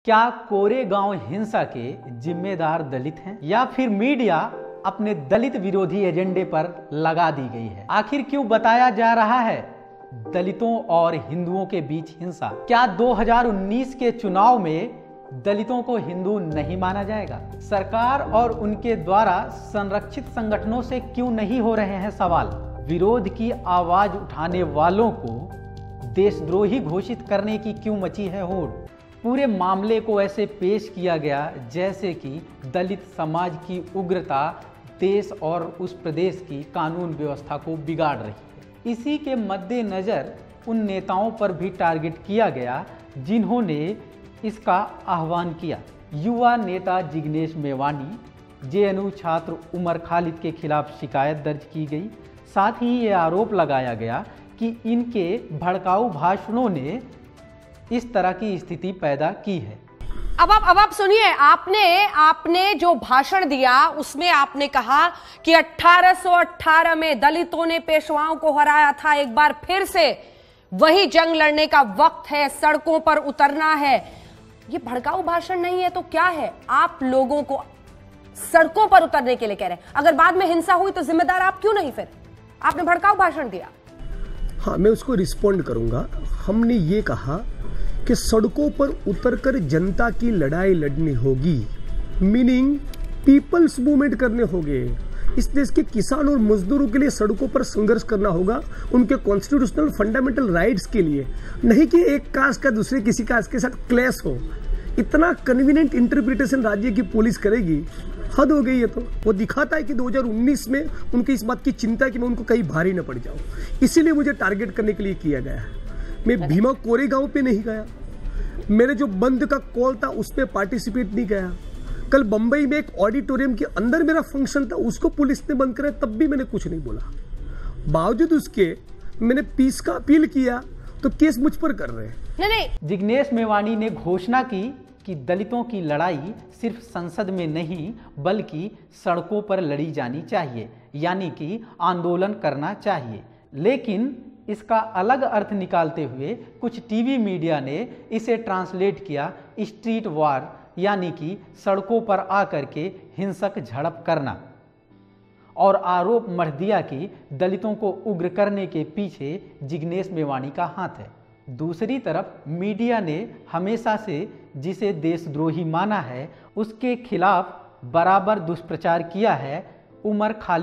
क्या कोरेगांव हिंसा के जिम्मेदार दलित हैं या फिर मीडिया अपने दलित विरोधी एजेंडे पर लगा दी गई है? आखिर क्यों बताया जा रहा है दलितों और हिंदुओं के बीच हिंसा? क्या 2019 के चुनाव में दलितों को हिंदू नहीं माना जाएगा? सरकार और उनके द्वारा संरक्षित संगठनों से क्यों नहीं हो रहे हैं सवाल? विरोध की आवाज उठाने वालों को देशद्रोही घोषित करने की क्यों मची है होड़? पूरे मामले को ऐसे पेश किया गया जैसे कि दलित समाज की उग्रता देश और उस प्रदेश की कानून व्यवस्था को बिगाड़ रही है। इसी के मद्देनज़र उन नेताओं पर भी टारगेट किया गया जिन्होंने इसका आह्वान किया। युवा नेता जिग्नेश मेवानी, जेएनयू छात्र उमर खालिद के खिलाफ शिकायत दर्ज की गई। साथ ही ये आरोप लगाया गया कि इनके भड़काऊ भाषणों ने इस तरह की स्थिति पैदा की है। अब आप सुनिए, आपने जो भाषण दिया उसमें आपने कहा कि 1818 में दलितों ने पेशवाओं को हराया था। एक बार फिर से वही जंग लड़ने का वक्त है, सड़कों पर उतरना है। ये भड़काऊ भाषण नहीं है तो क्या है? आप लोगों को सड़कों पर उतरने के लिए कह रहे हैं। अगर बाद में हिंसा हुई तो जिम्मेदार आप क्यों नहीं? फिर आपने भड़काऊ भाषण दिया। हाँ, मैं उसको रिस्पॉन्ड करूंगा। हमने ये कहा कि सड़कों पर उतरकर जनता की लड़ाई लड़नी होगी, मीनिंग पीपल्स मूवमेंट करने होंगे। इस देश के किसान और मजदूरों के लिए सड़कों पर संघर्ष करना होगा, उनके कॉन्स्टिट्यूशनल फंडामेंटल राइट्स के लिए, नहीं कि एक कास्ट का दूसरे किसी कास्ट के साथ क्लैश हो। इतना कन्वीनियंट इंटरप्रिटेशन राज्य की पुलिस करेगी, हद हो गई है। तो वो दिखाता है कि 2019 में उनकी इस बात की चिंता है कि मैं उनको कहीं भारी न पड़ जाऊं, इसीलिए मुझे टारगेट करने के लिए किया गया है। मैं भीमा कोरेगांव पे नहीं गया, मेरे जो बंद का कॉल था उस पर पार्टिसिपेट नहीं किया। कल बंबई में एक ऑडिटोरियम के अंदर मेरा फंक्शन था, उसको पुलिस ने बंद कराया, तब भी मैंने कुछ नहीं बोला। बावजूद उसके मैंने पीस का अपील किया तो केस मुझ पर कर रहे हैं। नहीं। जिग्नेश मेवानी ने घोषणा की कि दलितों की लड़ाई सिर्फ संसद में नहीं बल्कि सड़कों पर लड़ी जानी चाहिए, यानी कि आंदोलन करना चाहिए। लेकिन इसका अलग अर्थ निकालते हुए कुछ टीवी मीडिया ने इसे ट्रांसलेट किया स्ट्रीट वॉर, यानी कि सड़कों पर आकर के हिंसक झड़प करना, और आरोप मढ़ दिया कि दलितों को उग्र करने के पीछे जिग्नेश मेवानी का हाथ है। दूसरी तरफ मीडिया ने हमेशा से जिसे देशद्रोही माना है उसके खिलाफ बराबर दुष्प्रचार किया है। उमर खालिद